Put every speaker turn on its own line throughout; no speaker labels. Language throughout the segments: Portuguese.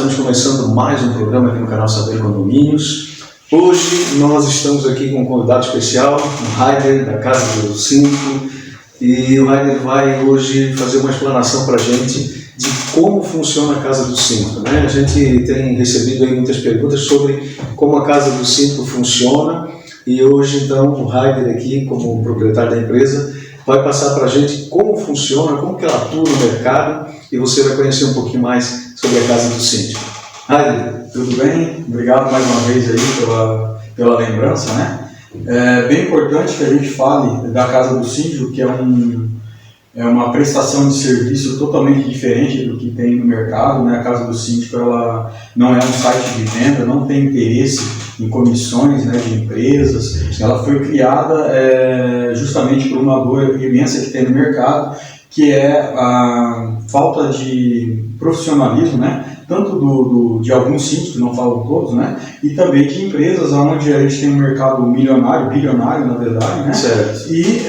estamos começando mais um programa aqui no canal Saber Condomínios. Hoje nós estamos aqui com um convidado especial, o Raider, da Casa do Síndico, e o Raider vai hoje fazer uma explanação para a gente de como funciona a Casa do Síndico, né? A gente tem recebido aí muitas perguntas sobre como a Casa do Síndico funciona, e hoje então o Raider aqui, como proprietário da empresa, vai passar para a gente como funciona, como que ela atua no mercado, e você vai conhecer um pouquinho mais sobre a Casa do Síndico. Raider,
tudo bem? Obrigado mais uma vez aí pela lembrança, né? É bem importante que a gente fale da Casa do Síndico, que é uma prestação de serviço totalmente diferente do que tem no mercado, né? A Casa do Síndico, ela não é um site de venda, não tem interesse em comissões, né, de empresas. Ela foi criada justamente por uma dor imensa que tem no mercado, que é a falta de profissionalismo, né? Tanto de alguns síndicos, não falo todos, né? E também de empresas onde a gente tem um mercado milionário, bilionário, na verdade, né?
Certo.
E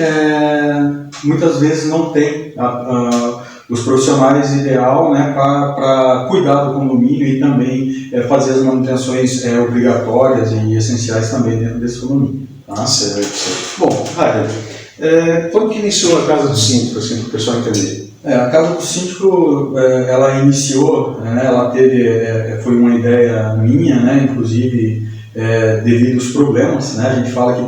muitas vezes não tem os profissionais ideal, né, para cuidar do condomínio e também fazer as manutenções obrigatórias e essenciais também dentro desse condomínio. Tá?
Certo. Bom, Raider, quando que iniciou a Casa do Síndico, assim, para o pessoal entender?
A Casa do Síndico, ela iniciou, né, ela teve, foi uma ideia minha, né, inclusive devido aos problemas, né, a gente fala que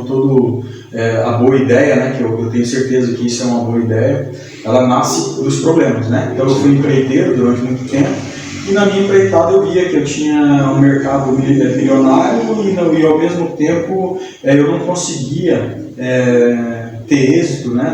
a boa ideia, né, que eu tenho certeza que isso é uma boa ideia, ela nasce dos problemas, né, então eu fui empreiteiro durante muito tempo, e na minha empreitada eu via que eu tinha um mercado milionário e ao mesmo tempo eu não conseguia ter êxito, né,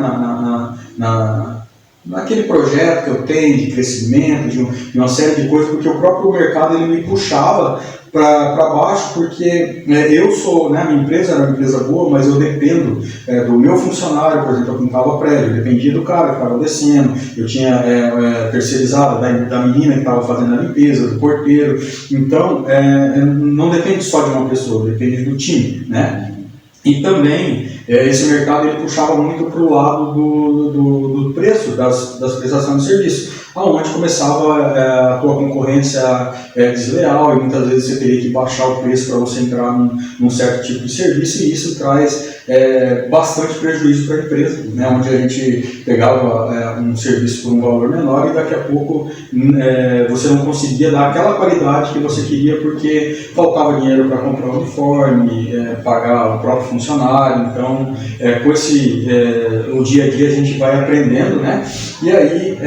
naquele projeto que eu tenho de crescimento, de uma série de coisas, porque o próprio mercado ele me puxava para baixo, porque eu sou, né, a minha empresa era uma empresa boa, mas eu dependo do meu funcionário, por exemplo, eu pintava prédio, eu dependia do cara que estava descendo, eu tinha terceirizado da menina que estava fazendo a limpeza, do porteiro, então não depende só de uma pessoa, depende do time, né? E também esse mercado ele puxava muito para o lado do preço das prestações de serviço, aonde começava a tua concorrência desleal e muitas vezes você teria que baixar o preço para você entrar num certo tipo de serviço, e isso traz bastante prejuízo para a empresa, né? Onde a gente pegava um serviço por um valor menor e daqui a pouco você não conseguia dar aquela qualidade que você queria porque faltava dinheiro para comprar o uniforme, pagar o próprio funcionário. Então, o dia a dia a gente vai aprendendo, né? E aí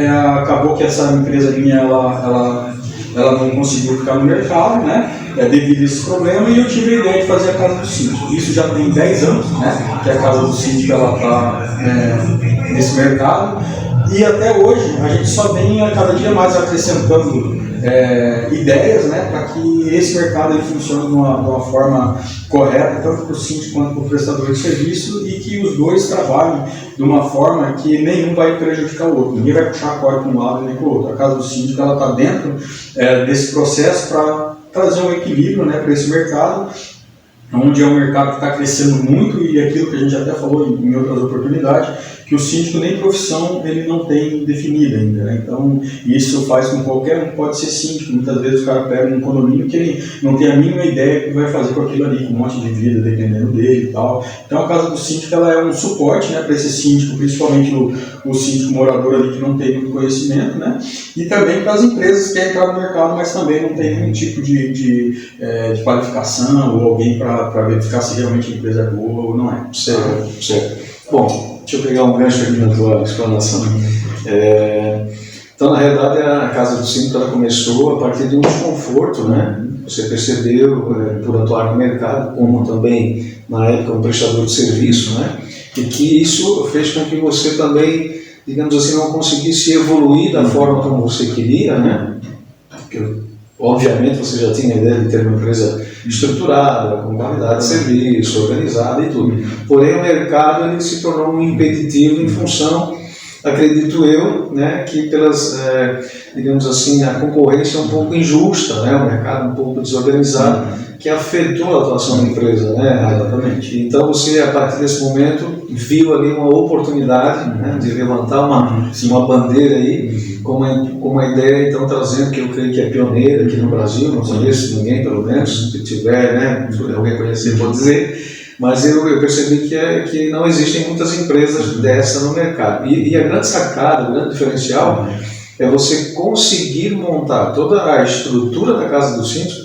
acabou que essa empresa minha ela não conseguiu ficar no mercado, né? Devido a esse problema, e eu tive a ideia de fazer a Casa do Síndico. Isso já tem 10 anos, né? Que a Casa do Síndico está nesse mercado, e até hoje a gente só vem cada dia mais acrescentando ideias, né, para que esse mercado ele funcione de uma forma correta, tanto para o síndico quanto para o prestador de serviço, e que os dois trabalhem de uma forma que nenhum vai prejudicar o outro, ninguém vai puxar a corda para um lado nem para o outro. A Casa do Síndico está dentro desse processo para trazer um equilíbrio, né, para esse mercado, onde é um mercado que está crescendo muito, e aquilo que a gente até falou em outras oportunidades, que o síndico nem profissão ele não tem definida ainda, né? Então isso faz com que qualquer um pode ser síndico. Muitas vezes o cara pega um condomínio que ele não tem a mínima ideia do que vai fazer com aquilo ali, com um monte de vida dependendo dele e tal. Então a Casa do Síndico ela é um suporte, né, para esse síndico, principalmente o síndico morador ali que não tem muito conhecimento, né? E também para as empresas que querem entrar no mercado, mas também não tem nenhum tipo de qualificação ou alguém para verificar se realmente a empresa é boa ou não é.
Certo. Bom, deixa eu pegar um gancho aqui na tua explanação. Então, na realidade, a Casa do Síndico ela começou a partir de um desconforto, né? Você percebeu, por atuar no mercado, como também, na época, um prestador de serviço, né? E que isso fez com que você também, digamos assim, não conseguisse evoluir da forma como você queria, né? Porque, obviamente, você já tinha a ideia de ter uma empresa estruturada, com qualidade de serviço, organizada e tudo. Porém, o mercado ele se tornou um impeditivo em função acredito eu, né, que pelas, digamos assim, a concorrência é um pouco injusta, né, o mercado um pouco desorganizado, que afetou a atuação da empresa, né?
Exatamente.
Então você, a partir desse momento, viu ali uma oportunidade, né, de levantar uma bandeira aí, com uma ideia, então, trazendo, que eu creio que é pioneira aqui no Brasil, não conheço ninguém, pelo menos, se tiver, né, se alguém conhecer, pode dizer, mas eu percebi que não existem muitas empresas dessa no mercado. E a grande sacada, o grande diferencial é você conseguir montar toda a estrutura da casa do síndico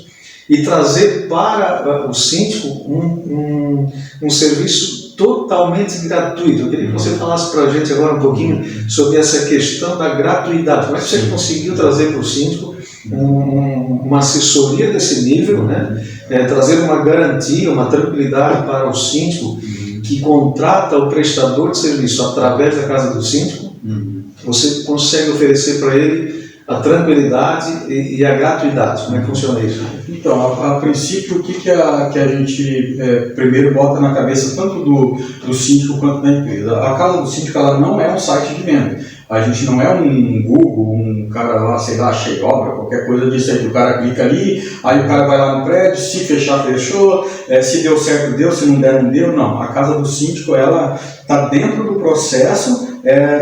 e trazer para o síndico um serviço totalmente gratuito. Eu queria que você falasse para a gente agora um pouquinho sobre essa questão da gratuidade. Como é que você conseguiu trazer para o síndico uma assessoria desse nível, né? Trazer uma garantia, uma tranquilidade para o síndico que contrata o prestador de serviço através da casa do síndico? Você consegue oferecer para ele a tranquilidade e a gratuidade. Como é que funciona isso?
Então, a princípio, o que a gente primeiro bota na cabeça tanto do síndico quanto da empresa? A casa do síndico, ela não é um site de venda. A gente não é um Google, um cara lá, sei lá, cheio de obra, qualquer coisa disso aí. O cara clica ali, aí o cara vai lá no prédio, se fechar, fechou, se deu certo, deu, se não der, não deu. Não, a casa do síndico, ela está dentro do processo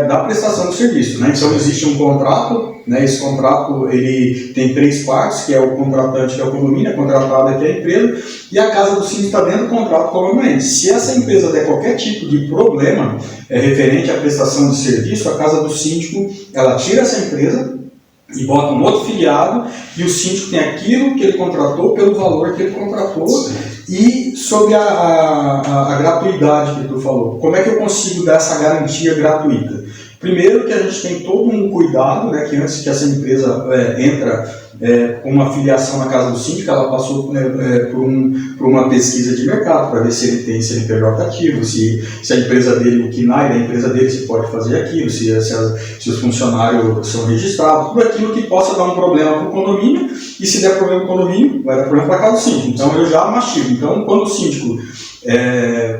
da prestação do serviço, né? Então existe um contrato, né? Esse contrato ele tem 3 partes, que é o contratante, que é o condomínio, a contratada, que é a empresa, e a casa do síndico está dentro do contrato com o condomínio. Se essa empresa der qualquer tipo de problema referente à prestação de serviço, a casa do síndico ela tira essa empresa e bota um outro filiado, e o síndico tem aquilo que ele contratou pelo valor que ele contratou. E sobre a gratuidade que tu falou, como é que eu consigo dar essa garantia gratuita? Primeiro que a gente tem todo um cuidado, né, que antes que essa empresa entra com uma filiação na casa do síndico, ela passou por uma pesquisa de mercado para ver se ele tem CNPJ ativo, se a empresa dele, o KNAI da empresa dele, se pode fazer aquilo, se os funcionários são registrados, tudo aquilo que possa dar um problema para o condomínio, e se der problema para o condomínio, vai dar problema para a casa do síndico. Então eu já mastigo. Então quando o síndico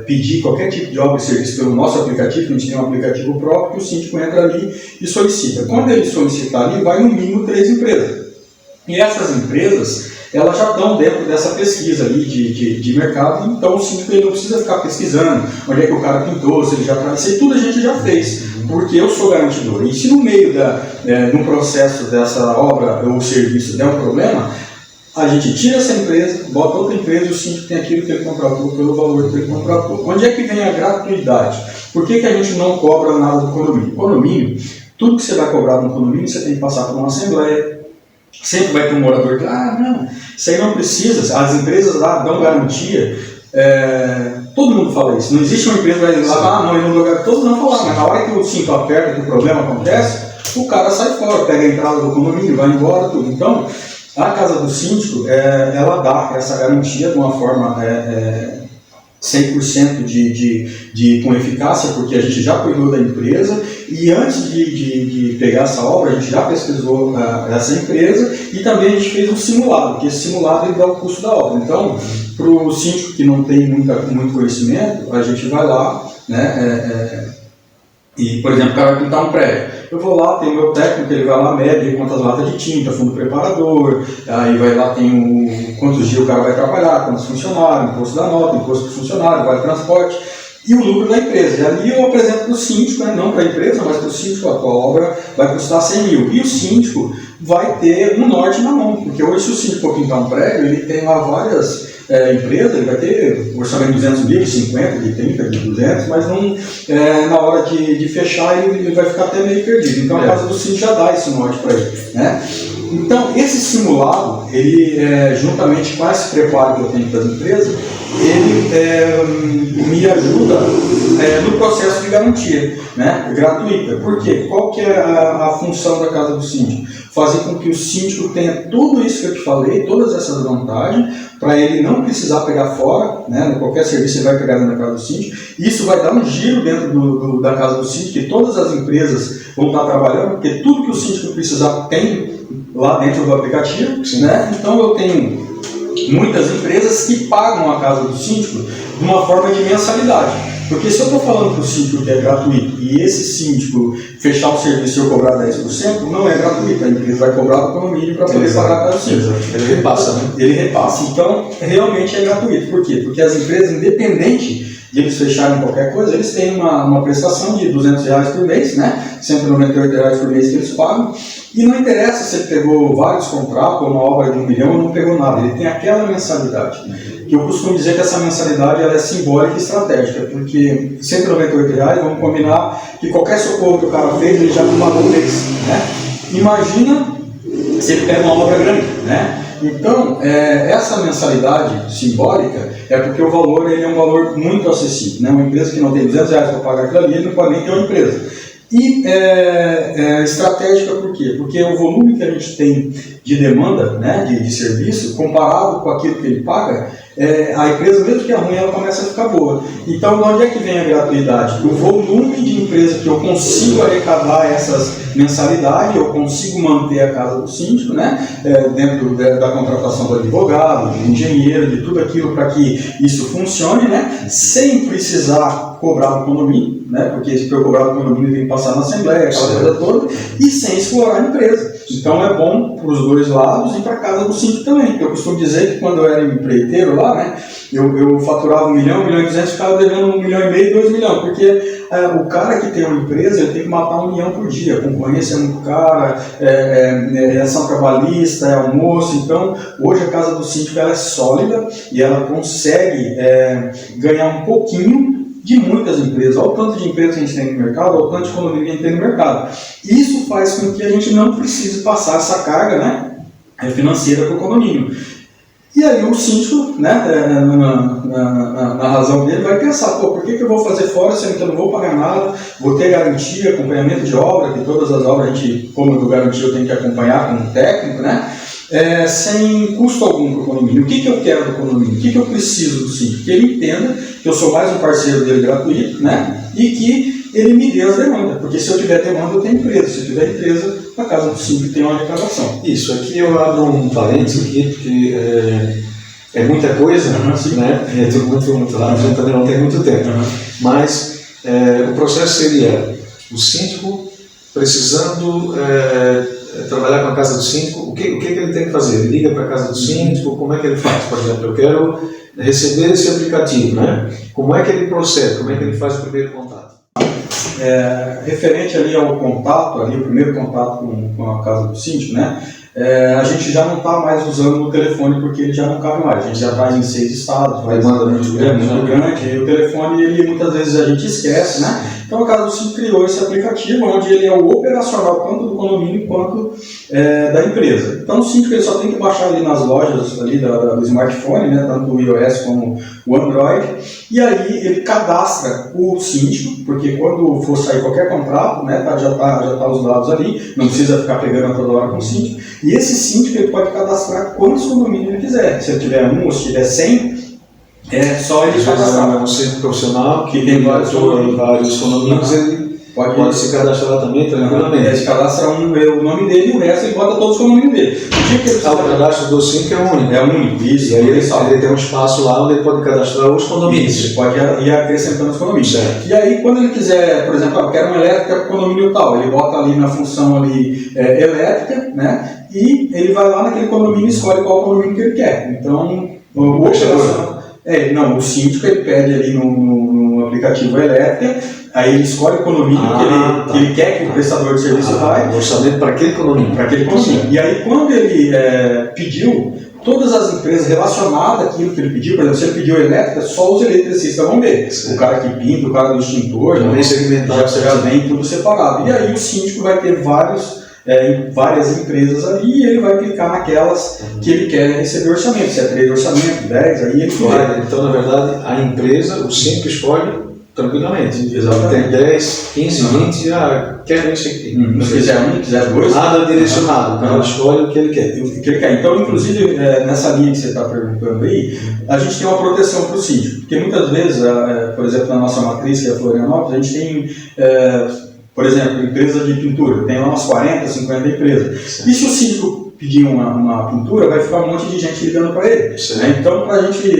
pedir qualquer tipo de obra e serviço pelo nosso aplicativo, a gente tem um aplicativo próprio, que o síndico entra ali e solicita. Quando ele solicitar ali, vai no mínimo 3 empresas. E essas empresas, elas já estão dentro dessa pesquisa ali de mercado, então o síndico ele não precisa ficar pesquisando onde é que o cara pintou, se ele já traz, isso aí tudo a gente já fez, porque eu sou garantidor. E se no meio do processo dessa obra ou serviço der um problema, a gente tira essa empresa, bota outra empresa e o síndico tem aquilo que ele contratou pelo valor que ele contratou. Onde é que vem a gratuidade? Por que a gente não cobra nada do condomínio? Condomínio, tudo que você vai cobrar no condomínio, você tem que passar por uma assembleia. Sempre vai ter um morador que não, isso aí não precisa, as empresas lá dão garantia, todo mundo fala isso, não existe uma empresa que vai lá, não, eu não dou garantia, todos vão falar, mas na hora que o cinto aperta, que o problema acontece, o cara sai fora, pega a entrada do condomínio, vai embora, tudo. Então, a casa do síndico, ela dá essa garantia de uma forma 100% com eficácia, porque a gente já cuidou da empresa e antes de pegar essa obra, a gente já pesquisou essa empresa e também a gente fez um simulado, porque esse simulado ele dá o custo da obra. Então, para o síndico que não tem muito conhecimento, a gente vai lá, né, e, por exemplo, o cara vai pintar um prédio. Eu vou lá, tem o meu técnico, ele vai lá, mede quantas latas de tinta, fundo preparador, aí vai lá, tem quantos dias o cara vai trabalhar, quantos funcionários, imposto da nota, imposto do funcionário, vale transporte, e o lucro da empresa. E ali eu apresento para o síndico, né, não para a empresa, mas para o síndico, a tua obra vai custar 100 mil. E o síndico vai ter um norte na mão, porque hoje se o síndico for pintar um prédio, ele tem lá várias empresas, ele vai ter orçamento de 200 mil, de 50, de 30, de 200, mas não, na hora de fechar ele vai ficar até meio perdido. Então a casa do síndico já dá esse norte para ele, né? Então esse simulado, ele juntamente com esse preparo que eu tenho para as empresas, ele me ajuda no processo de garantia, né, gratuita. Por quê? Qual que é a função da casa do síndico? Fazer com que o síndico tenha tudo isso que eu te falei, todas essas vantagens, para ele não precisar pegar fora, né, qualquer serviço ele vai pegar dentro da casa do síndico. Isso vai dar um giro dentro da casa do síndico, que todas as empresas vão estar trabalhando, porque tudo que o síndico precisar tem lá dentro do aplicativo, né? Então eu tenho muitas empresas que pagam a casa do síndico de uma forma de mensalidade. Porque se eu estou falando para o síndico que é gratuito e esse síndico fechar o serviço e eu cobrar 10%, não é gratuito, a empresa vai cobrar do condomínio para poder pagar para o síndico.
Ele repassa, né?
Ele repassa. Então, realmente é gratuito. Por quê? Porque as empresas, independente de eles fecharem qualquer coisa, eles têm uma prestação de R$200 por mês, né? R$198 por mês que eles pagam. E não interessa se ele pegou vários contratos ou uma obra de 1 milhão ou não pegou nada, ele tem aquela mensalidade. Que eu costumo dizer que essa mensalidade ela é simbólica e estratégica, porque R$198, vamos combinar que qualquer socorro que o cara fez, ele já não pagou um mês, né? Imagina se ele pega uma obra grande, né? Então, essa mensalidade simbólica é porque o valor ele é um valor muito acessível, né? Uma empresa que não tem R$200 para pagar aquilo ali, não pode nem ter uma empresa. E estratégica por quê? Porque o volume que a gente tem de demanda, né, de serviço, comparado com aquilo que ele paga, a empresa, mesmo que é ruim, ela começa a ficar boa. Então, de onde é que vem a gratuidade? Do volume de empresa que eu consigo arrecadar essas mensalidades, eu consigo manter a casa do síndico, né, dentro da contratação do advogado, do engenheiro, de tudo aquilo para que isso funcione, né, sem precisar cobrar do condomínio, né, porque se eu cobrar do condomínio tem que passar na assembleia, aquela coisa toda, e sem explorar a empresa. Então é bom para os dois lados e para a casa do síndico também. Eu costumo dizer que quando eu era empreiteiro lá, né, eu faturava 1 milhão, 1 milhão e 200, ficava devendo 1 milhão e meio, 2 milhões, porque o cara que tem uma empresa, ele tem que matar 1 milhão por dia, a concorrência é muito cara, ação trabalhista, é almoço. Então hoje a casa do síndico ela é sólida e ela consegue ganhar um pouquinho de muitas empresas. Olha o tanto de empresas que a gente tem no mercado, olha o tanto de condomínio que a gente tem no mercado. Isso faz com que a gente não precise passar essa carga, né, financeira para o condomínio. E aí o síndico, né, na razão dele, vai pensar, por que eu vou fazer fora, sendo que eu não vou pagar nada, vou ter garantia, acompanhamento de obra, que todas as obras a gente, como eu dou garantia, eu tenho que acompanhar com um técnico, né, sem custo algum para o condomínio. O que eu quero do condomínio? O que eu preciso do síndico? Que ele entenda que eu sou mais um parceiro dele gratuito, né, e que ele me dê as demandas, porque se eu tiver demanda eu tenho empresa, se eu tiver empresa, a casa do síndico tem uma arrecadação.
Isso, aqui eu abro um parênteses aqui, porque é muita coisa, né? É tudo muito lá, a gente também não tem muito tempo. Mas o processo seria o síndico precisando trabalhar com a casa do síndico, o que ele tem que fazer? Ele liga para a casa do síndico, como é que ele faz? Por exemplo, eu quero receber esse aplicativo, né? Como é que ele procede? Como é que ele faz o primeiro contato?
Referente ali ao contato, ali, o primeiro contato com a casa do síndico, né? A gente já não está mais usando o telefone porque ele já não cabe mais. A gente já está em 6 estados, vai muito grande, e o telefone ele, muitas vezes a gente esquece, né? Então a Casa do Síndico criou esse aplicativo onde ele é o operacional tanto do condomínio quanto da empresa. Então o síndico ele só tem que baixar ali nas lojas ali do smartphone, né? Tanto o iOS como o Android, e aí ele cadastra o síndico, porque quando for sair qualquer contrato, né, já tá os dados ali, não precisa ficar pegando toda hora com o síndico, e esse síndico ele pode cadastrar quantos condomínios ele quiser. Se ele tiver 1 ou se tiver 100, só ele cadastrar.
Um centro profissional que tem vários condomínios, ele pode se cadastrar também tranquilamente.
Ele se cadastra o nome dele e o resto ele bota todos os condomínios dele.
O cadastro do síndico é único.
É único, isso.
E aí ele tem um espaço lá onde ele pode cadastrar os condomínios.
Isso, ele pode ir acrescentando os condomínios.
Certo.
E aí quando ele quiser, por exemplo, eu quero uma elétrica para o condomínio tal, ele bota ali na função ali, elétrica, né? E ele vai lá naquele condomínio e escolhe qual condomínio que ele quer. Então, o síndico ele pede ali no aplicativo elétrica, aí ele escolhe o condomínio que ele quer que o prestador de serviço vai.
Orçamento para aquele condomínio.
E aí quando ele pediu, todas as empresas relacionadas àquilo que ele pediu, por exemplo, se ele pediu elétrica, só os eletricistas vão ver. Sim. O cara que pinta, o cara do extintor, já vem tudo separado. E aí o síndico vai ter várias empresas ali e ele vai clicar naquelas que ele quer receber orçamento. Se é 3 orçamento, 10, aí ele vai.
Então, na verdade, a empresa, o síndico escolhe tranquilamente.
Exatamente.
Tem 10, 15, 20, quero isso aqui.
Se quiser 1, quiser 2.
Nada direcionado, o cara escolhe o que ele quer.
Então, inclusive, nessa linha que você está perguntando aí, a gente tem uma proteção para o síndico. Porque muitas vezes, por exemplo, na nossa matriz, que é a Florianópolis, a gente tem, por exemplo, empresa de pintura, tem lá umas 40, 50 empresas. Sim. E se o síndico pedir uma pintura, vai ficar um monte de gente ligando para ele. Né? Então, para a gente,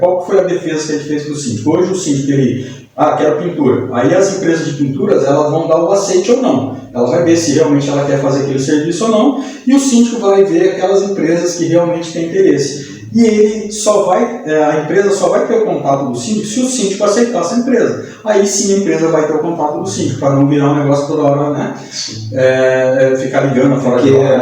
qual foi a defesa que a gente fez para o síndico? Hoje o síndico, ele quero pintura. Aí as empresas de pinturas, elas vão dar o aceite ou não. Ela vai ver se realmente ela quer fazer aquele serviço ou não, e o síndico vai ver aquelas empresas que realmente têm interesse. E ele a empresa só vai ter o contato do síndico se o síndico aceitar essa empresa. Aí sim a empresa vai ter o contato do síndico, para não virar um negócio toda hora, né? Ficar ligando fora de hora.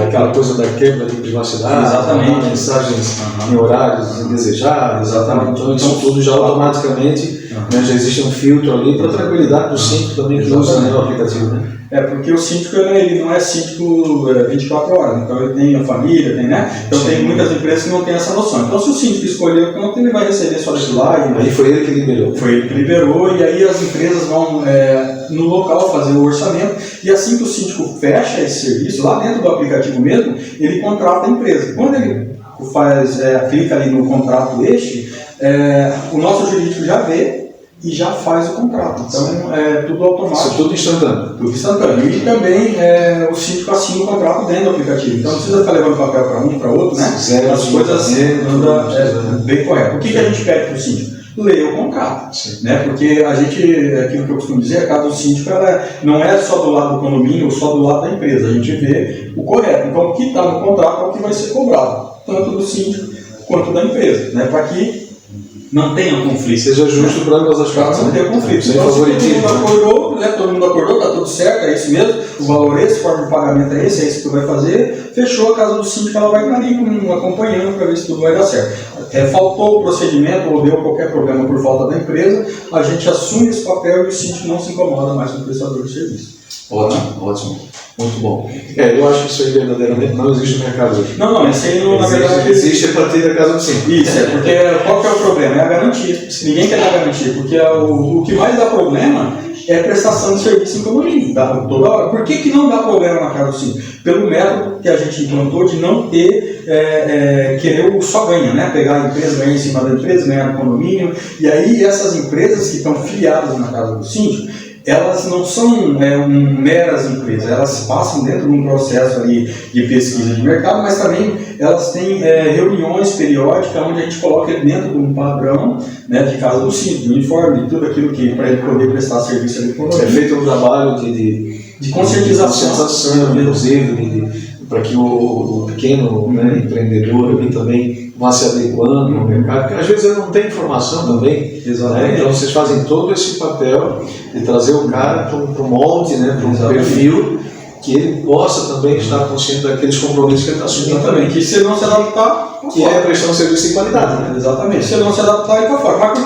Aquela coisa da quebra de privacidade,
exatamente,
mensagens em horários indesejados,
exatamente.
Então isso tudo já automaticamente, né, já existe um filtro ali para a tranquilidade do síndico também que usa, né, o aplicativo, né?
Porque o síndico ele não é síndico 24 horas, então ele tem a família, né? Então tem muitas empresas que não têm essa noção. Então se o síndico escolher o canto, ele vai receber só de lá.
Aí foi ele que liberou.
Foi ele que liberou, e aí as empresas vão no local fazer o orçamento, e assim que o síndico fecha esse serviço, lá dentro do aplicativo mesmo, ele contrata a empresa. Quando ele clica ali no contrato o nosso jurídico já vê e já faz o contrato. Então é tudo automático.
Isso tudo instantâneo.
Tudo instantâneo. E também o síndico assina o contrato dentro do aplicativo. Então não precisa ficar levando papel para um, para outro, né? As coisas andam bem correto. O que a gente pede para o síndico? Ler o contrato. Né? Porque a gente, aquilo que eu costumo dizer, a casa do síndico não é só do lado do condomínio ou só do lado da empresa. A gente vê o correto. Então o que está no contrato é o que vai ser cobrado, tanto do síndico quanto da empresa. Né? Para que não tenha conflito.
Seja justo para ambas as partes.
Não tenha conflito.
Sem
Então,
favoritismo.
Todo mundo acordou, está tudo certo, é isso mesmo, o valor é esse, a forma de pagamento é esse, é isso que tu vai fazer, fechou, a casa do síndico, ela vai estar ali acompanhando para ver se tudo vai dar certo. Faltou o procedimento ou deu qualquer problema por falta da empresa, a gente assume esse papel e o síndico não se incomoda mais com o prestador de serviço.
Ótimo. Muito bom. Eu acho que isso aí verdadeiramente não existe no mercado hoje.
Não, esse aí não, na verdade.
Existe a partir da casa do síndico.
Isso, porque qual que é o problema? É a garantia. Ninguém quer dar garantia, porque o que mais dá problema é a prestação de serviço em condomínio, toda hora. Por que não dá problema na casa do síndico? Pelo método que a gente implantou de não ter, querer o só ganha, né? Pegar a empresa, ganhar em cima da empresa, ganhar no condomínio, e aí essas empresas que estão filiadas na casa do síndico, elas não são meras empresas, elas passam dentro de um processo ali de pesquisa de mercado, mas também elas têm reuniões periódicas onde a gente coloca ele dentro de um padrão, né, de casa do síndico, de uniforme, de tudo aquilo que para ele poder prestar serviço ali para o condomínio.
É feito um trabalho de
conscientização,
inclusive, para que o pequeno empreendedor ali também vá se adequando ao mercado, porque às vezes ele não tem informação também. Né? Então vocês fazem todo esse papel de trazer o cara para um molde, né, para um perfil que ele possa também estar consciente daqueles compromissos que ele está assumindo também.
Que se não se adaptar,
que é a prestação de serviço de qualidade. Né?
Exatamente. Se ele não se adaptar, ele está fora. Mas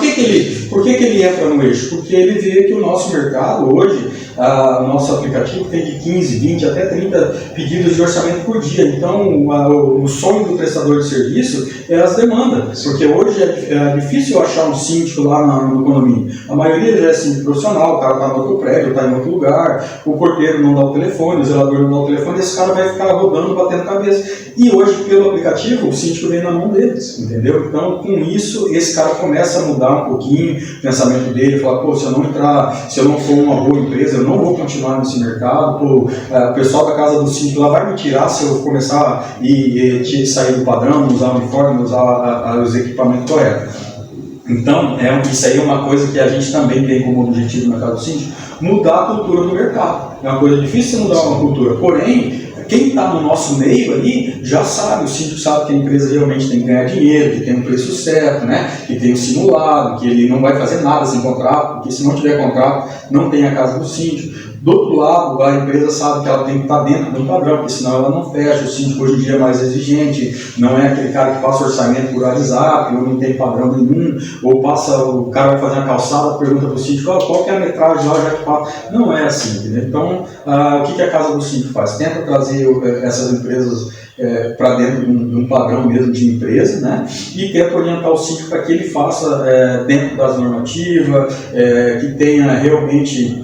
por que ele entra no eixo? Porque ele vê que o nosso mercado hoje, o nosso aplicativo tem de 15, 20 até 30 pedidos de orçamento por dia. Então, o sonho do prestador de serviço é as demandas. Porque hoje é difícil achar um síndico lá no condomínio. A maioria já é síndico profissional, o cara está no outro prédio, está em outro lugar, o porteiro não dá o telefone, o zelador não dá o telefone, esse cara vai ficar rodando, batendo cabeça. E hoje, pelo aplicativo, o síndico vem na mão deles, entendeu? Então, com isso, esse cara começa a mudar um pouquinho o pensamento dele, falar, pô, se eu não for uma boa empresa, eu não vou continuar nesse mercado, pô, o pessoal da casa do síndico lá vai me tirar se eu começar a sair do padrão, usar o uniforme, usar os equipamentos corretos. Então, isso aí é uma coisa que a gente também tem como objetivo na casa do síndico, mudar a cultura do mercado. É uma coisa difícil mudar uma cultura, porém, quem está no nosso meio ali já sabe, o síndico sabe que a empresa realmente tem que ganhar dinheiro, que tem um preço certo, né? Que tem um simulado, que ele não vai fazer nada sem contrato, porque se não tiver contrato, não tem a casa do síndico. Do outro lado, a empresa sabe que ela tem que estar dentro de um padrão, porque senão ela não fecha. O síndico hoje em dia é mais exigente, não é aquele cara que passa orçamento por WhatsApp, ou não tem padrão nenhum, ou o cara vai fazer uma calçada, pergunta para o síndico, qual que é a metragem lá, já que passa. Não é assim, entendeu? Então, o que a casa do síndico faz? Tenta trazer essas empresas para dentro de um padrão mesmo de empresa, né? E tenta orientar o síndico para que ele faça dentro das normativas, que tenha realmente...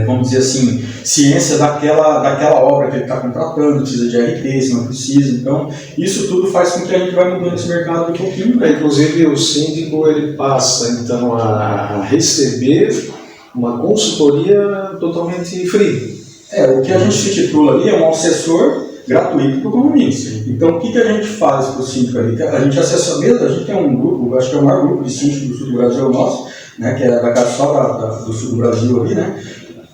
vamos dizer assim, ciência daquela obra que ele está contratando, precisa de RP, se não precisa. Então, isso tudo faz com que a gente vai mudando esse mercado de pouquinho.
Inclusive, o síndico ele passa então a receber uma consultoria totalmente free.
O que a gente se titula ali é um assessor gratuito para o condomínio. Então, o que a gente faz para o síndico ali? A gente acessa mesmo, a gente tem um grupo, acho que é o maior grupo de síndicos do sul do Brasil nosso, né, que é da casa só do sul do Brasil ali, né?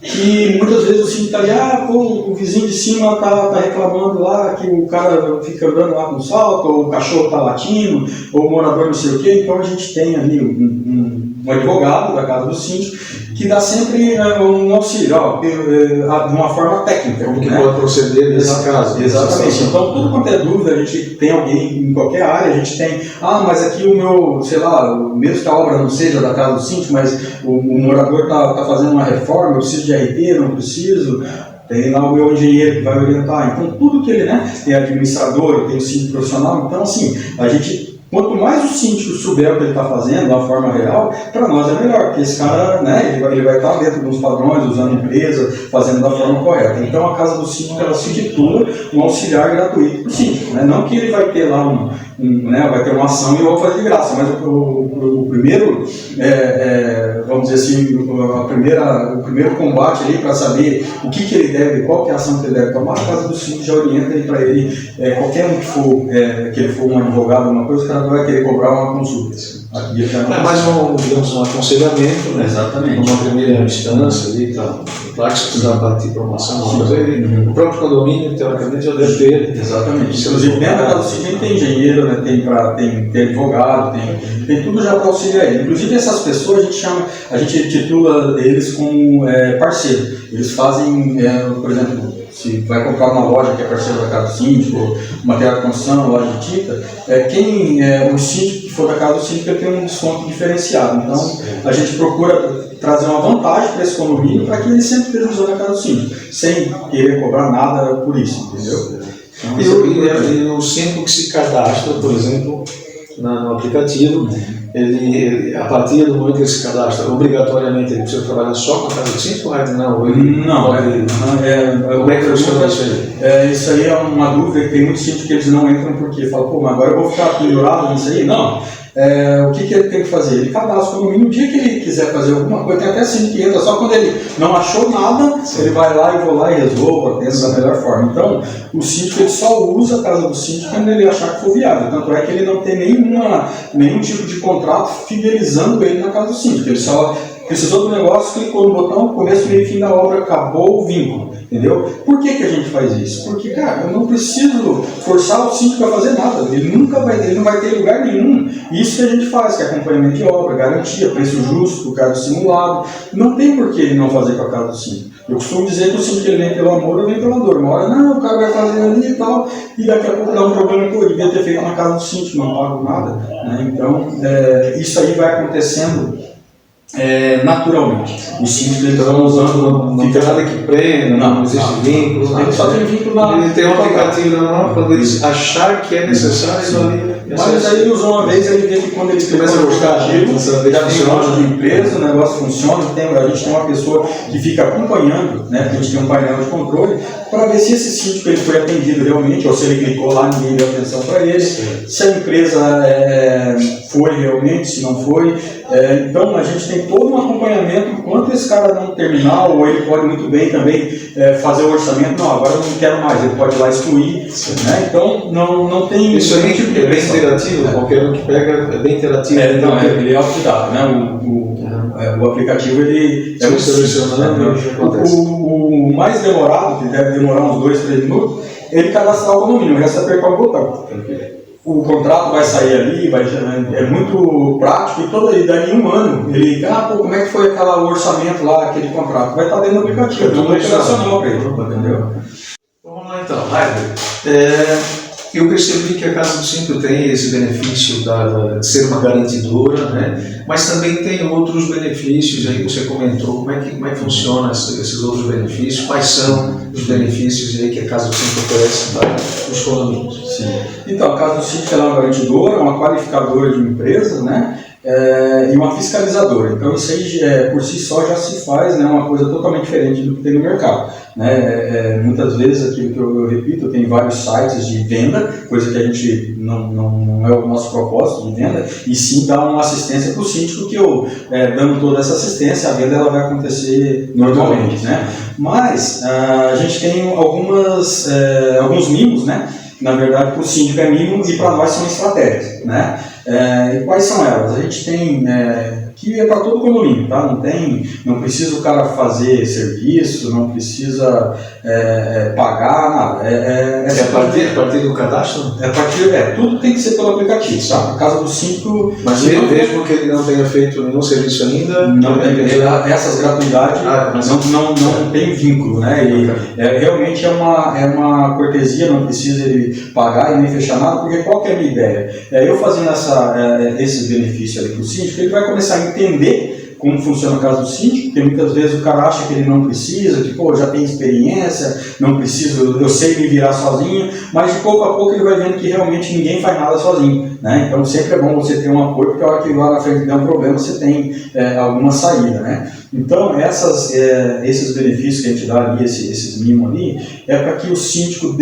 Que muitas vezes o síndico está ali, o vizinho de cima tá reclamando lá que o cara fica andando lá com salto, ou o cachorro está latindo, ou o morador não sei o quê. Então a gente tem ali um advogado da casa do síndico que dá sempre um auxílio, de uma forma técnica.
Como que pode proceder nesse caso?
Exatamente. Então, tudo quanto é dúvida, a gente tem alguém em qualquer área, a gente tem, mas aqui o meu, sei lá, mesmo que a obra não seja da casa do síndico, mas o morador está fazendo uma reforma, eu preciso de RT, não preciso, tem lá o meu engenheiro que vai orientar. Então, tudo que ele, né, tem administrador, tem o síndico profissional, então, assim, a gente. Quanto mais o síndico souber o que ele está fazendo, da forma real, para nós é melhor, porque esse cara, né, ele vai estar dentro dos padrões, usando empresa, fazendo da forma correta. Então a casa do síndico, ela se titula um auxiliar gratuito para o síndico, né? Não que ele vai ter lá vai ter uma ação e eu vou fazer de graça, mas o primeiro, vamos dizer assim, o primeiro combate ali para saber o que ele deve, qual que é a ação que ele deve tomar, a casa do síndico já orienta para ele, qualquer um que ele for um advogado, alguma coisa, o cara vai querer cobrar uma consulta.
É mais digamos, um aconselhamento, né?
Exatamente.
Uma primeira instância ali, tá? Claro que se precisar partir para uma ação, mas o próprio condomínio, teoricamente, já deve ter.
Exatamente. Inclusive, dentro da casa do síndico tem engenheiro, né? tem advogado, tem tudo já para auxiliar ele. Inclusive, essas pessoas a gente titula eles como parceiro. Eles fazem, por exemplo, se vai comprar uma loja que é parceira da casa do síndico, material de construção, loja de tinta, o síndico que for da casa do síndico ele tem um desconto diferenciado. Então, a gente procura trazer uma vantagem para esse condomínio para que ele sempre esteja usando a casa do síndico, sem querer cobrar nada por isso, entendeu? Então,
e o síndico que se cadastra, por exemplo, no aplicativo, ele, a partir do momento que ele se cadastra, obrigatoriamente ele precisa trabalhar só com a casa do síndico? Não, como é que funciona isso aí?
Isso aí é uma dúvida que tem muitos síndicos que eles não entram porque falam, mas agora eu vou ficar pendurado nisso aí? Não. O que ele tem que fazer? Ele cadastra o condomínio, no dia que ele quiser fazer alguma coisa, tem até síndico que entra, só quando ele não achou nada, ele vai lá e vou lá e resolva, pensa da melhor forma. Então, o síndico ele só usa a casa do síndico quando ele achar que for viável. Tanto é que ele não tem nenhum tipo de contrato fidelizando ele na casa do síndico. Ele só precisou do negócio, clicou no botão, começo, meio e fim da obra, acabou o vínculo. Entendeu? Por que a gente faz isso? Porque, cara, eu não preciso forçar o síndico a fazer nada. Ele não vai ter lugar nenhum. Isso que a gente faz, que é acompanhamento de obra, garantia, preço justo, o caso simulado. Não tem por que ele não fazer com a casa do síndico. Eu costumo dizer que o síndico ele vem pelo amor ou vem pela dor. Uma hora, não, o cara vai fazer ali e tal, e daqui a pouco dá um problema, pô, ele devia ter feito na casa do síndico, não pago nada. Né? Então, isso aí vai acontecendo naturalmente. Os síndicos eles estão usando.
Não tem nada que prenda, não existe vínculo.
Ele só tem vínculo
ele tem um aplicativo na mão, quando eles achar que é necessário,
mas aí ele usou uma vez, ele vê que quando ele começa a aplicativo, já tem loja de empresa, o negócio funciona, a gente tem uma pessoa que fica acompanhando, né, a gente tem um painel de controle, para ver se esse síndico ele foi atendido realmente, ou se ele clicou lá, ninguém deu atenção para ele, se a empresa foi realmente, se não foi. Então a gente tem todo um acompanhamento enquanto esse cara não terminar, ou ele pode muito bem também fazer o orçamento, não, agora eu não quero mais, ele pode ir lá excluir, né? Então não tem.
Isso é bem interativo, qualquer um que pega é bem interativo.
Ele é autodidata, né? O aplicativo ele é muito
selecionando.
O mais demorado, que deve demorar uns 2, 3 minutos, ele cadastrar o condomínio, o resto é apertar o botão. O contrato vai sair ali, é muito prático, e daí em um ano ele, como é que foi o orçamento lá, aquele contrato? Vai estar dentro do aplicativo, é tudo operacional para ele, entendeu?
Vamos lá então, eu percebi que a casa do síndico tem esse benefício de ser uma garantidora, né? Mas também tem outros benefícios, aí você comentou como é que funciona esses outros benefícios, quais são os benefícios aí que a casa do síndico oferece para os condomínios.
Sim. Então, a casa do síndico é uma garantidora, uma qualificadora de empresas, né? e uma fiscalizadora. Então isso aí por si só já se faz, né, uma coisa totalmente diferente do que tem no mercado. Né? Muitas vezes, aquilo que eu repito, tem vários sites de venda, coisa que a gente não é o nosso propósito de venda, e sim dar uma assistência para o síndico, que eu, dando toda essa assistência, a venda ela vai acontecer normalmente. Né? Mas a gente tem alguns mimos, né? Na verdade, para o síndico é mimo e para nós são estratégias. Né? E quais são elas? A gente tem... que é para todo condomínio, tá? Não precisa o cara fazer serviço, não precisa pagar nada.
A partir do cadastro?
Tudo tem que ser pelo aplicativo, tá? Na casa do síndico...
Mas mesmo que ele não tenha feito nenhum serviço ainda...
Não tem, essas gratuidades não tem vínculo, né? Realmente é uma cortesia, não precisa ele pagar e nem fechar nada, porque qual que é a minha ideia? Eu fazendo esses benefícios ali para o síndico, ele vai começar a entender como funciona a casa do síndico, porque muitas vezes o cara acha que ele não precisa, que já tem experiência, não preciso, eu sei me virar sozinho, mas de pouco a pouco ele vai vendo que realmente ninguém faz nada sozinho. Né? Então sempre é bom você ter um apoio, porque a hora que lá na frente der um problema você tem alguma saída. Né? Então esses benefícios que a gente dá ali, esses mimos ali, é para que o síndico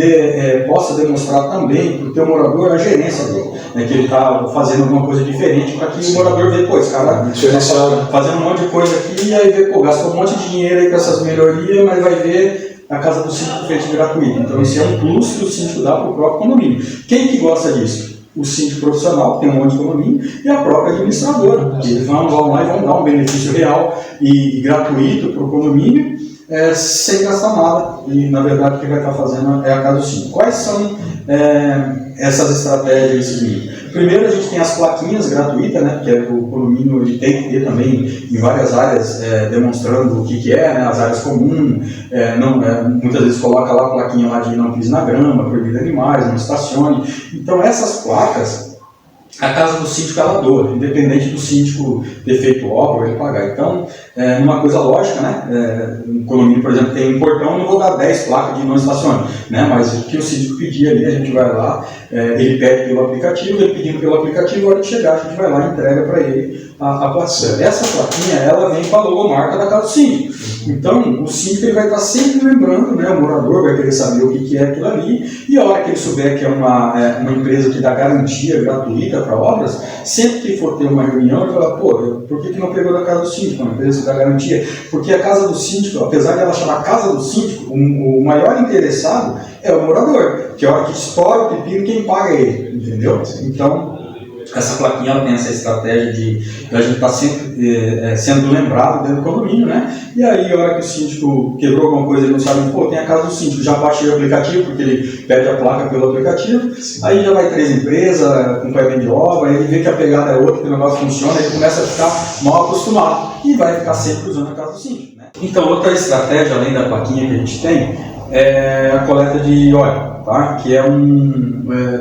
possa demonstrar também para o teu morador a gerência dele, né? Que ele está fazendo alguma coisa diferente, para que o morador veja, esse cara está fazendo um monte de coisa aqui, e aí vê, gastou um monte de dinheiro aí com essas melhorias, mas vai ver a casa do síndico feita gratuita. Então esse é um plus que o síndico dá para o próprio condomínio. Quem que gosta disso? O síndico profissional, que tem um monte de condomínio, e a própria administradora, que eles vão lá e vão dar um benefício real e gratuito para o condomínio, sem gastar nada. E na verdade o que vai estar fazendo é a casa do síndico. Quais são essas estratégias, esses mínimos? Primeiro, a gente tem as plaquinhas gratuitas, né, que o condomínio ele tem que ter também em várias áreas, demonstrando o que é, né, as áreas comuns. Muitas vezes coloca lá a plaquinha lá de não pise na grama, proibido animais, não estacione. Então essas placas, a casa do síndico ela doa, independente do síndico ter feito obra ou ele pagar. Então, uma coisa lógica, né? Um condomínio, por exemplo, tem um portão, eu não vou dar 10 placas de não estacione, né? Mas o que o síndico pedir ali, a gente vai lá, ele pede pelo aplicativo, ele pedindo pelo aplicativo, a hora de chegar, a gente vai lá e entrega para ele a plaquinha. Essa plaquinha, ela vem com a logomarca da casa do síndico. Então, o síndico ele vai estar sempre lembrando, né? O morador vai querer saber o que é aquilo ali, e a hora que ele souber que é uma empresa que dá garantia gratuita para obras, sempre que for ter uma reunião, ele fala, por que não pegou da casa do síndico, uma empresa que dá garantia? Porque a casa do síndico, apesar de ela chamar casa do síndico, o maior interessado é o morador, que a hora que estoura o pepino, quem paga é ele, entendeu? Então, essa plaquinha ela tem essa estratégia de a gente estar sempre sendo lembrado dentro do condomínio, né? E aí, a hora que o síndico quebrou alguma coisa, ele não sabe, tem a casa do síndico, já baixei o aplicativo, porque ele pede a placa pelo aplicativo, aí já vai 3 empresas, com pé de obra, aí ele vê que a pegada é outra, que o negócio funciona, ele começa a ficar mal acostumado e vai ficar sempre usando a casa do síndico. Né? Então, outra estratégia, além da plaquinha que a gente tem, é a coleta de óleo. Tá? Que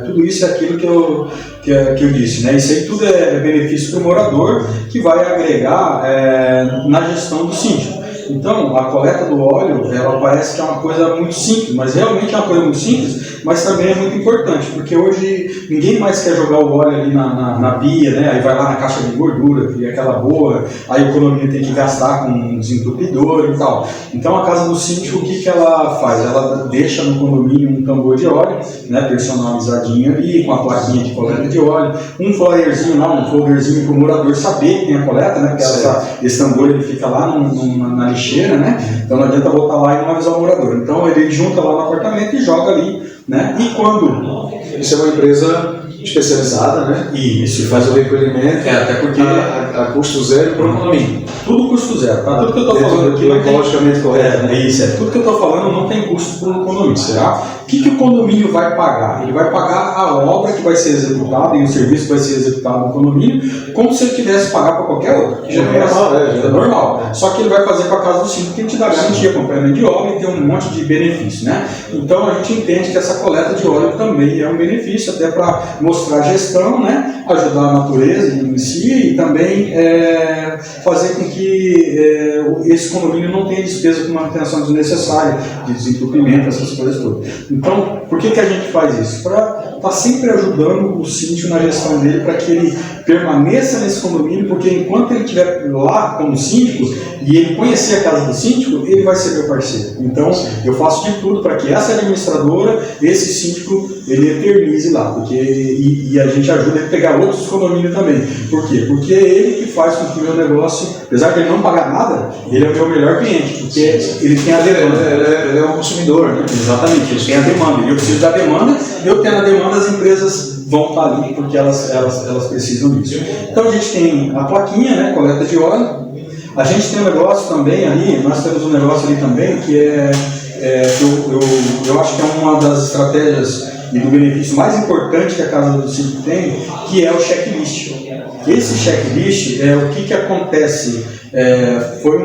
tudo isso é aquilo que eu disse, né? Isso aí tudo é benefício para o morador, que vai agregar na gestão do síndico. Então, a coleta do óleo, ela parece que é uma coisa muito simples, mas realmente é uma coisa muito simples, mas também é muito importante, porque hoje ninguém mais quer jogar o óleo ali na pia, né? Aí vai lá na caixa de gordura, que é aquela boa, aí o condomínio tem que gastar com um desentupidor e tal. Então, a casa do síndico, o que ela faz? Ela deixa no condomínio um tambor de óleo, né? Personalizadinho ali, com a plaquinha de coleta de óleo, um flyerzinho lá, um folderzinho para o morador saber que tem a coleta, né? Porque esse tambor ele fica lá na lixeira, né? Então não adianta botar lá e não avisar o morador. Então ele junta lá no apartamento e joga ali, né? E quando...
Isso é uma empresa especializada, né?
Isso.
Faz o recolhimento,
até porque
a custo zero para o condomínio.
Tudo custo zero, tá? Tudo que eu estou falando aqui não
ecologicamente correto.
Tudo que eu estou falando não tem custo para o condomínio, tá? O que o condomínio vai pagar? Ele vai pagar a obra que vai ser executada e o serviço que vai ser executado no condomínio, como se ele tivesse pagar para qualquer outra.
Já é
normal. Só que ele vai fazer para a casa do síndico, que a gente dá garantia, acompanhamento de obra e tem um monte de benefício, né? Então a gente entende que essa coleta de óleo também é um benefício, até para mostrar a gestão, né? Ajudar a natureza em si e também também fazer com que esse condomínio não tenha despesa com manutenção desnecessária, de desentupimento, essas coisas todas. Então, por que a gente faz isso? Para estar sempre ajudando o síndico na gestão dele, para que ele permaneça nesse condomínio, porque enquanto ele estiver lá como síndico e ele conhecer a casa do síndico, ele vai ser meu parceiro. Então, eu faço de tudo para que essa administradora, esse síndico, ele eternize lá, porque, e a gente ajuda ele a pegar outros condomínios também. Por quê? Porque é ele que faz com que o meu negócio, apesar de ele não pagar nada, ele é o meu melhor cliente, porque ele tem a demanda.
Ele é um consumidor, né?
Exatamente, ele tem a demanda. Eu preciso da demanda, eu tendo a demanda, as empresas vão estar ali porque elas precisam disso. Então a gente tem a plaquinha, né, coleta de óleo. A gente tem um negócio também ali, nós temos um negócio ali também que eu acho que é uma das estratégias e do benefício mais importante que a Casa do Síndico tem, que é o checklist. Esse checklist é o que acontece, foi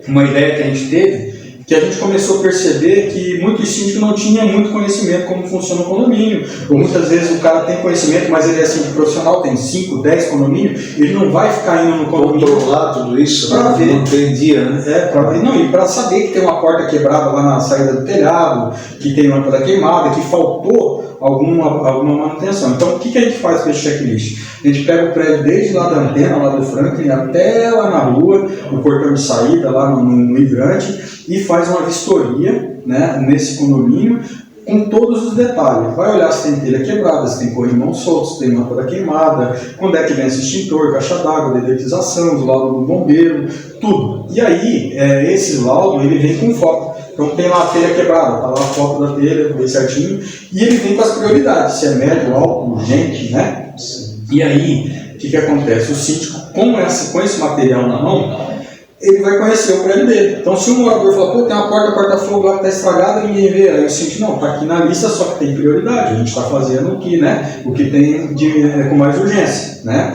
uma ideia que a gente teve, que a gente começou a perceber que muitos síndicos não tinham muito conhecimento como funciona o condomínio, ou muitas vezes o cara tem conhecimento, mas ele é síndico profissional, tem 5, 10 condomínios, ele não vai ficar indo no condomínio
controlar tudo isso,
para ver,
manter em dia, né?
E para saber que tem uma porta quebrada lá na saída do telhado, que tem uma lâmpada queimada, que faltou alguma manutenção. Então, o que a gente faz com esse checklist? A gente pega o prédio desde lá da antena, lá do Franklin, até lá na rua, no portão de saída, lá no hidrante, e faz uma vistoria, né, nesse condomínio, com todos os detalhes. Vai olhar se tem telha quebrada, se tem corrimão solto, se tem lâmpada queimada, quando é que vem esse extintor, caixa d'água, dedetização, o laudo do bombeiro, tudo. E aí, esse laudo, ele vem com foto. Então tem lá a telha quebrada, está lá a foto da telha, bem certinho, e ele vem com as prioridades, se é médio, alto, urgente, né? E aí, o que acontece? O síndico, com esse material na mão, ele vai conhecer o prédio dele. Então, se o morador falar, pô, tem uma porta-fogo lá que está estragada, ninguém vê, aí o síndico, não, está aqui na lista, só que tem prioridade, a gente está fazendo o que tem com mais urgência, né?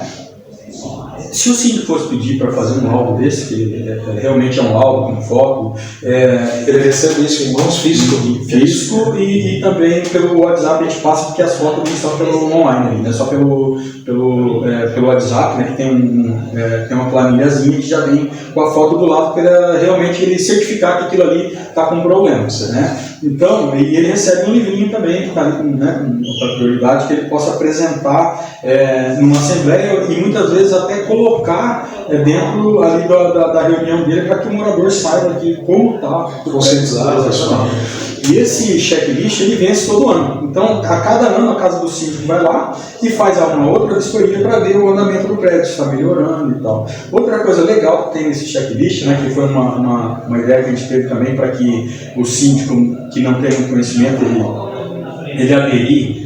Se o síndico fosse pedir para fazer um laudo desse, que realmente é um laudo com foto,
ele recebe isso em mãos
físico e também pelo WhatsApp a gente passa, porque as fotos não são pelo online, né? Só pelo WhatsApp, né? Que tem uma planilhazinha que já vem com a foto do lado para realmente ele certificar que aquilo ali está com problemas, né? Então, e ele recebe um livrinho também que está ali com a prioridade que ele possa apresentar numa assembleia e muitas vezes até colocar dentro ali da reunião dele para que o morador saiba de como está
conscientizado.
E esse checklist ele vence todo ano. Então, a cada ano a Casa do Síndico vai lá e faz uma outra vistoria para ver o andamento do prédio, se está melhorando e tal. Outra coisa legal que tem nesse checklist, né, que foi uma ideia que a gente teve também para que o síndico que não tem muito conhecimento, ele aderir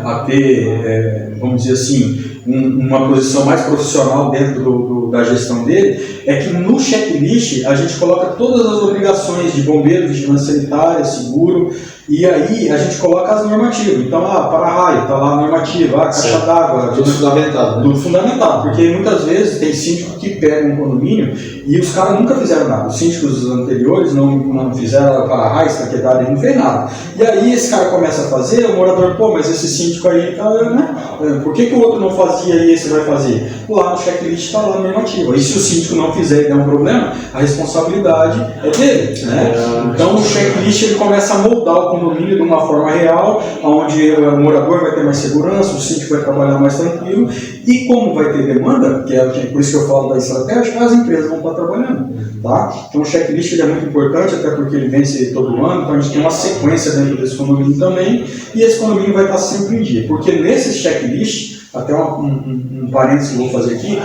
a ter, vamos dizer assim, uma posição mais profissional dentro da gestão dele, é que no checklist a gente coloca todas as obrigações de bombeiro, vigilância sanitária, seguro, e aí a gente coloca as normativas. Então, para-raio, está lá a normativa, caixa d'água.
Tudo fundamentado, né?
Tudo fundamentado, porque muitas vezes tem síndico que pega um condomínio e os caras nunca fizeram nada. Os síndicos anteriores não fizeram para-raio, estaquedade, não fez nada. E aí esse cara começa a fazer, o morador, pô, mas esse síndico aí, né? Por que o outro não fazia e esse vai fazer? Lá no checklist está lá a normativa. E se o síndico não fizer e der um problema, a responsabilidade é dele, né? Então o checklist ele começa a moldar o condomínio de uma forma real, onde o morador vai ter mais segurança, o síndico vai trabalhar mais tranquilo, e como vai ter demanda, que é por isso que eu falo da estratégia, as empresas vão estar trabalhando, tá? Então o checklist ele é muito importante, até porque ele vence todo ano, então a gente tem uma sequência dentro desse condomínio também, e esse condomínio vai estar sempre em dia, porque nesse checklist, até um parênteses que eu vou fazer aqui,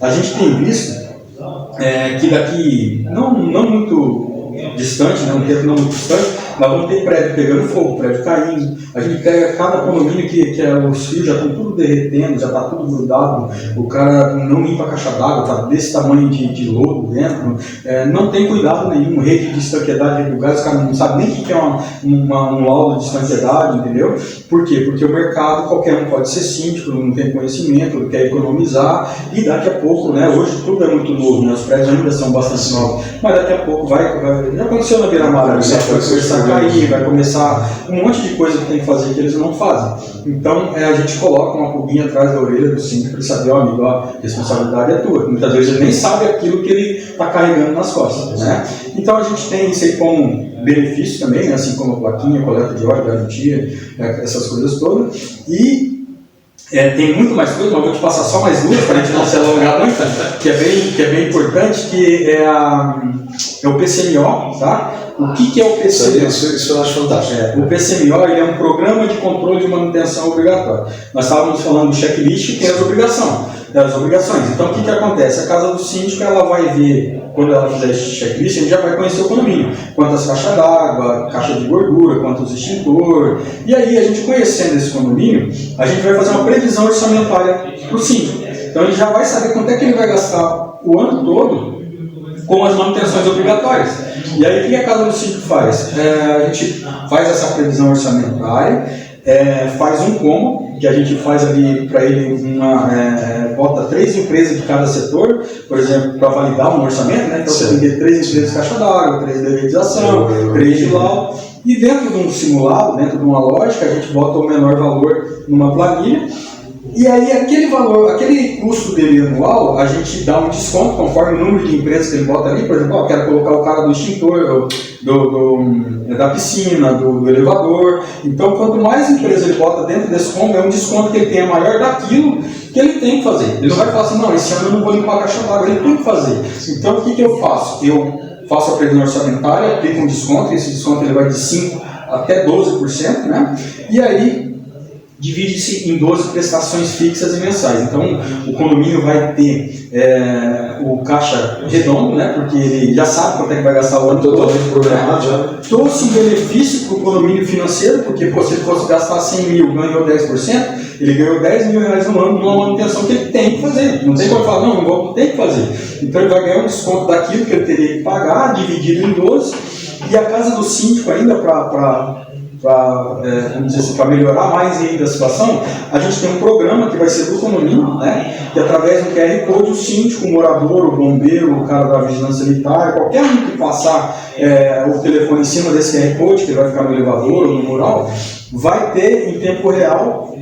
a gente tem visto que daqui, não muito distante, né, um tempo não muito distante, nós vamos ter prédio pegando fogo, prédio caindo. A gente pega cada condomínio que os fios já estão tudo derretendo, já está tudo grudado, o cara não limpa a caixa d'água, está desse tamanho de lodo dentro, não tem cuidado nenhum, rede de estanqueidade, rede do gás, os caras não sabem nem o que é um laudo de estanqueidade, entendeu? Por quê? Porque o mercado, qualquer um pode ser síndico, não tem conhecimento, quer economizar, e daqui a pouco, né, hoje tudo é muito novo, né, os prédios ainda são bastante novos, mas daqui a pouco já aconteceu na beira-mar, vai começar a cair, vai começar um monte de coisa que tem que que fazer que eles não fazem. Então, a gente coloca uma pulguinha atrás da orelha do síndico para ele saber, ó, amigo, a responsabilidade é tua. Muitas vezes ele nem sabe aquilo que ele está carregando nas costas, né? Então, a gente tem isso aí como benefício também, né? Assim como a plaquinha, coleta de óleo, garantia, essas coisas todas. E tem muito mais coisas, mas vou te passar só mais duas para a gente não se alongar muito, que é bem importante, que é o PCMO, tá? O que é o PCMO?
Isso eu acho fantástico.
O PCMO ele é um programa de controle de manutenção obrigatório. Nós estávamos falando do checklist, que tem as obrigações. Então, o que acontece? A casa do síndico, ela vai ver, quando ela fizer esse checklist, a gente já vai conhecer o condomínio. Quantas caixas d'água, caixa de gordura, quantos extintor. E aí, a gente conhecendo esse condomínio, a gente vai fazer uma previsão orçamentária para o síndico. Então, ele já vai saber quanto é que ele vai gastar o ano todo com as manutenções obrigatórias. E aí, o que a casa do síndico faz? A gente faz essa previsão orçamentária, faz um combo, que a gente faz ali para ele bota 3 empresas de cada setor, por exemplo, para validar um orçamento, né? Então você tem que ter 3 empresas de caixa d'água, 3 de energização, 3 de laudo, e dentro de um simulado, dentro de uma lógica, a gente bota o menor valor numa planilha, e aí aquele valor, aquele custo dele anual, a gente dá um desconto conforme o número de empresas que ele bota ali. Por exemplo, eu quero colocar o cara do extintor, da piscina, do elevador. Então, quanto mais empresas ele bota dentro desse combo, é um desconto que ele tenha maior daquilo que ele tem que fazer. Ele não vai falar assim, não, esse ano eu não vou limpar a caixa d'água, ele tem que fazer. Então, o que eu faço? Eu faço a previsão orçamentária, aplico um desconto, esse desconto ele vai de 5% até 12%, né? E aí divide-se em 12 prestações fixas e mensais. Então, o condomínio vai ter o caixa redondo, né? Porque ele já sabe quanto é que vai gastar o ano todo.
Totalmente programado já.
Trouxe um benefício para o condomínio financeiro, porque se ele fosse gastar 100 mil, ganhou 10%, ele ganhou 10 mil reais no ano numa manutenção que ele tem que fazer. Não tem como falar, não tem que fazer. Então, ele vai ganhar um desconto daquilo que ele teria que pagar, dividido em 12, e a casa do síndico ainda para melhorar mais ainda a situação, a gente tem um programa que vai ser do condomínio, né, que através do QR Code o síndico, o morador, o bombeiro, o cara da vigilância sanitária, qualquer um que passar o telefone em cima desse QR Code, que vai ficar no elevador ou no mural, vai ter em tempo real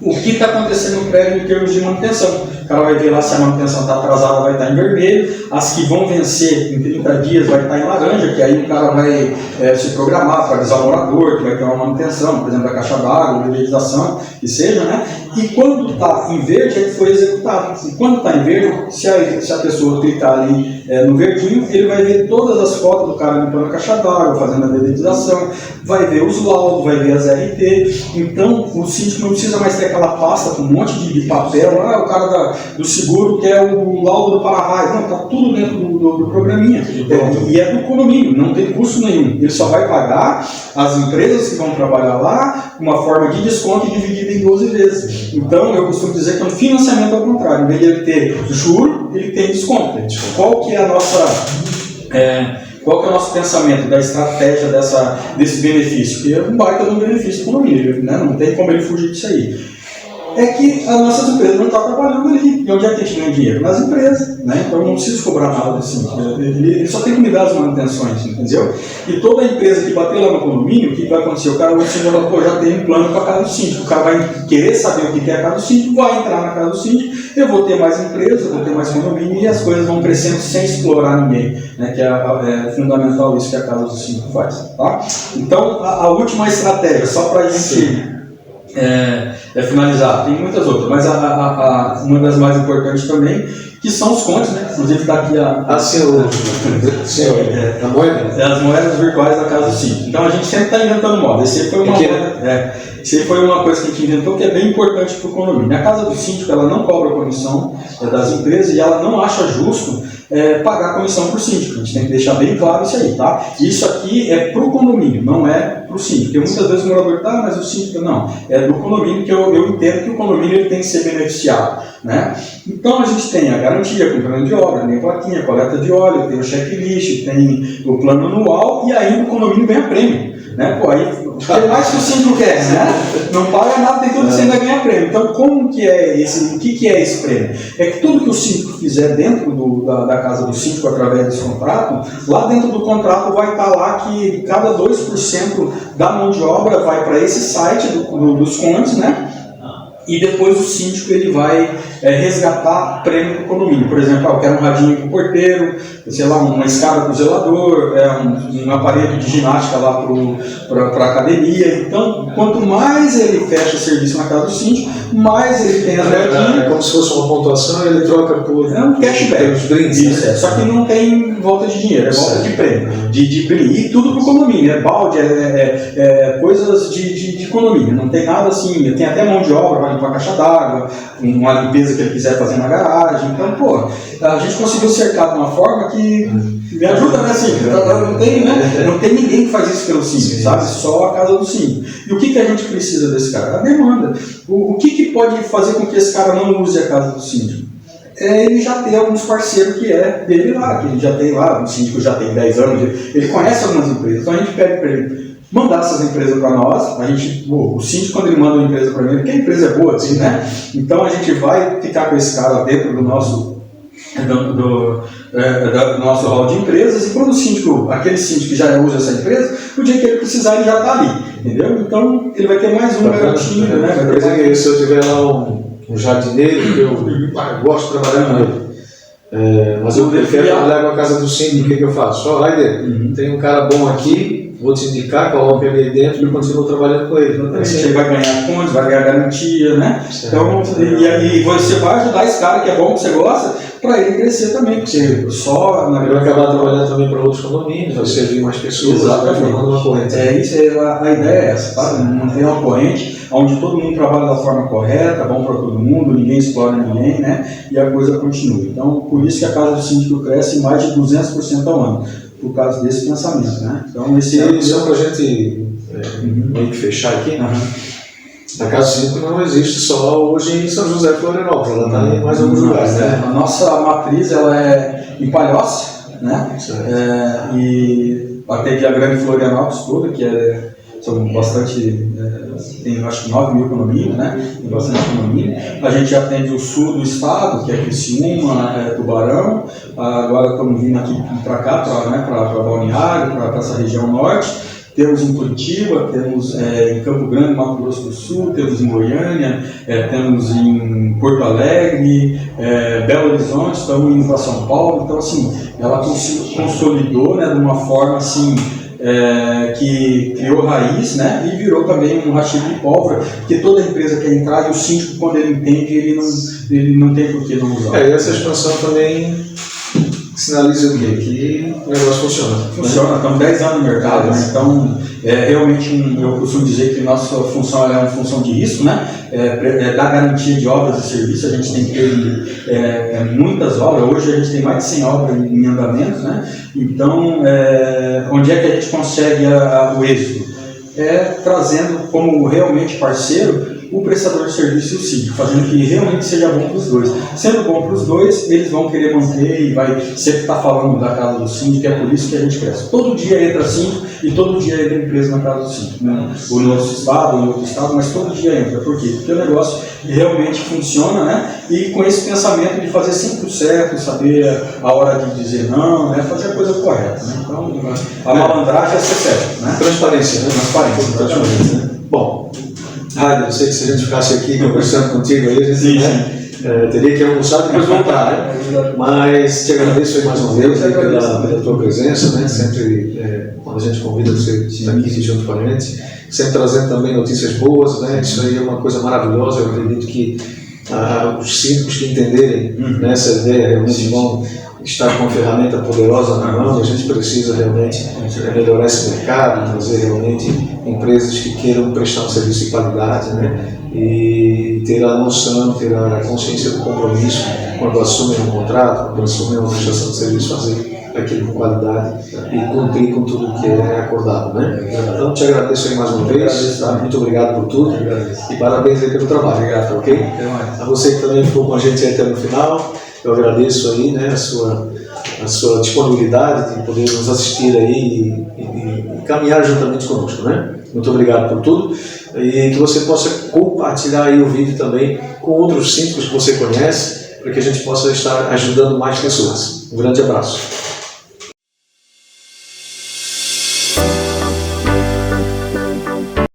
o que está acontecendo no prédio em termos de manutenção. O cara vai ver lá se a manutenção está atrasada, vai estar em vermelho, as que vão vencer em 30 dias vai estar em laranja, que aí o cara vai se programar para avisar o morador que vai ter uma manutenção, por exemplo, da caixa d'água, legalização, que seja, né? E quando está em verde, é que foi executado. E quando está em verde, se a pessoa clicar ali no verdinho, ele vai ver todas as fotos do cara limpando a caixa d'água, fazendo a dedetização, vai ver os laudos, vai ver as RT. Então, o síndico não precisa mais ter aquela pasta com um monte de papel. O cara do seguro quer o laudo do para-raio. Não, está tudo dentro do programinha. E é do condomínio, não tem custo nenhum. Ele só vai pagar as empresas que vão trabalhar lá uma forma de desconto dividida em 12 vezes. Então, eu costumo dizer que é um financiamento ao contrário. Em vez de ele ter juro, ele tem desconto. Qual que é o nosso pensamento da estratégia desse benefício? Que é um baita de um benefício para o condomínio, né? Não tem como ele fugir disso aí. É que as nossas empresas não estão trabalhando ali. E onde é que a gente ganha dinheiro? Nas empresas, né? Então eu não preciso cobrar nada assim. Ele só tem que me dar as manutenções, entendeu? E toda empresa que bater lá no condomínio, o que vai acontecer? O cara vai falar, já tem um plano para a casa do síndico. O cara vai querer saber o que é a casa do síndico, vai entrar na casa do síndico, eu vou ter mais empresas, eu vou ter mais condomínio e as coisas vão crescendo sem explorar ninguém, né? Que é fundamental isso que a casa do síndico faz, tá? Então, a última estratégia, só para a gente finalizar, tem muitas outras, mas uma das mais importantes também, que são os contos, né? Inclusive está aqui
a moeda?
As moedas virtuais da casa do síndico. Então a gente sempre está inventando moda. Esse foi uma coisa que a gente inventou que é bem importante para o condomínio. A casa do síndico ela não cobra comissão das empresas e ela não acha justo pagar comissão por síndico. A gente tem que deixar bem claro isso aí, tá? Isso aqui é para o condomínio, não é para o síndico. Porque muitas vezes o morador mas o síndico não. É do condomínio que eu entendo que o condomínio ele tem que ser beneficiado, né? Então a gente tem a garantia com plano de obra, tem a plaquinha, coleta de óleo, tem o checklist, tem o plano anual e ainda o condomínio ganha prêmio. né? Pô, aí o que mais que o síndico quer, né? Não paga nada, tem tudo, você ainda ganha prêmio. Então, como que é esse, o que é esse prêmio? É que tudo que o síndico fizer dentro da casa do síndico, através desse contrato, lá dentro do contrato vai estar lá que cada 2% da mão de obra vai para esse site dos condes, né? E depois o síndico ele vai resgatar prêmio para o condomínio. Por exemplo, eu quero um radinho para o porteiro, sei lá, uma escada para o zelador, um aparelho de ginástica lá para a academia. Então, quanto mais ele fecha serviço na casa do síndico, mais ele tem as moedinhas.
É como se fosse uma pontuação e ele troca por
um cashback.
Os brindes.
Isso, só que não tem volta de dinheiro, é volta de prêmio. De prêmio. E tudo para o condomínio, é balde, coisas de condomínio. Não tem nada assim, tem até mão de obra para limpar a caixa d'água, uma limpeza que ele quiser fazer na garagem. Então, pô, a gente conseguiu cercar de uma forma que me ajuda, né, assim, não tem ninguém que faz isso pelo síndico, sabe? Só a casa do síndico. E o que a gente precisa desse cara? A demanda. O que pode fazer com que esse cara não use a casa do síndico? Ele já tem alguns parceiros que é dele lá, que ele já tem lá, o síndico já tem 10 anos, ele conhece algumas empresas, então a gente pede para ele mandar essas empresas para nós. O síndico, quando ele manda uma empresa para mim, porque a empresa é boa, assim, né? Então a gente vai ficar com esse cara dentro do nosso nosso hall de empresas, e quando o síndico, aquele síndico que já usa essa empresa, o dia que ele precisar ele já está ali, entendeu? Então ele vai ter mais um garotinho, né?
Quer dizer que se eu tiver lá um jardineiro, que eu gosto de trabalhar com ele, mas eu quero trabalhar com a casa do síndico, o que eu faço? Só vai dele, tem um cara bom aqui, vou te indicar, coloca ele aí dentro e continuo trabalhando com ele.
Ele vai ganhar pontos, vai ganhar garantia, né? Então, e você vai ajudar esse cara que é bom, que você gosta, para ele crescer também, porque só na
ele vai acabar trabalhando também para outros condomínios, vai servir mais pessoas, vai formando uma corrente.
A ideia é essa, tá? Manter uma corrente onde todo mundo trabalha da forma correta, bom para todo mundo, ninguém explora ninguém, né? E a coisa continua. Então, por isso que a casa do síndico cresce mais de 200% ao ano, por causa desse pensamento, né? Então,
só para a gente meio que fechar aqui, a Casa do Síndico não existe só hoje em São José Florianópolis, ela está em mais alguns lugares, né?
A nossa matriz ela é em Palhoça, né? E até aqui a Grande Florianópolis toda, que são bastante, tem acho que 9 mil condomínios, né? Tem bastante condomínio. A gente atende o sul do estado, que é Criciúma, Tubarão. Agora estamos vindo aqui para cá, para Balneário, para essa região norte. Temos em Curitiba, temos em Campo Grande, Mato Grosso do Sul, temos em Goiânia, temos em Porto Alegre, Belo Horizonte, estamos indo para São Paulo. Então, assim, ela consolidou, né, de uma forma assim, que criou raiz, né, e virou também um rastilho de pólvora, porque toda empresa quer entrar e o síndico, quando ele entende, ele não tem por que não usar.
E essa expansão também sinaliza o quê? Que o negócio funciona.
Funciona, estamos 10 anos no mercado, né? Então, realmente, eu costumo dizer que nossa função é uma função de risco, né? Dar garantia de obras e serviços. A gente tem que ter muitas obras. Hoje a gente tem mais de 100 obras em andamento, né? Então, onde é que a gente consegue o êxito? Trazendo como realmente parceiro o prestador de serviço e o síndico, fazendo que realmente seja bom para os dois. Sendo bom para os dois, eles vão querer manter e vai sempre estar falando da casa do síndico, é por isso que a gente cresce. Todo dia entra síndico e todo dia entra empresa na casa do síndico, né? Ou no nosso estado, ou em outro estado, mas todo dia entra. Por quê? Porque o negócio realmente funciona, né? E com esse pensamento de fazer sempre o certo, saber a hora de dizer não, né? Fazer a coisa correta, né? Então, a malandragem é ser certo, né?
Transparência, né?
Transparência,
né? Bom, Raider, eu sei que se a gente ficasse aqui conversando contigo aí, a gente teria que almoçar e depois voltar, né? Mas te agradeço aí mais uma vez pela tua presença, né? Sempre, quando a gente convida você estar aqui junto com a gente, sempre trazendo também notícias boas, né? Isso aí é uma coisa maravilhosa. Eu acredito que os síndicos que entenderem essa ideia realmente vão estar com uma ferramenta poderosa na mão, e a gente precisa realmente melhorar esse mercado, trazer realmente empresas que queiram prestar um serviço de qualidade, né? E ter a noção, ter a consciência do compromisso quando assumem um contrato, quando assumem uma prestação de serviço, fazer aquilo com qualidade e cumprir com tudo que é acordado, né? Então, te agradeço aí mais uma vez, tá? Muito obrigado por tudo e parabéns aí pelo trabalho.
Obrigado,
ok? A você que também ficou com a gente aí até no final, eu agradeço aí, né, a sua a sua disponibilidade de poder nos assistir aí e caminhar juntamente conosco, né? Muito obrigado por tudo e que você possa compartilhar aí o vídeo também com outros sínticos que você conhece, para que a gente possa estar ajudando mais pessoas. Um grande abraço.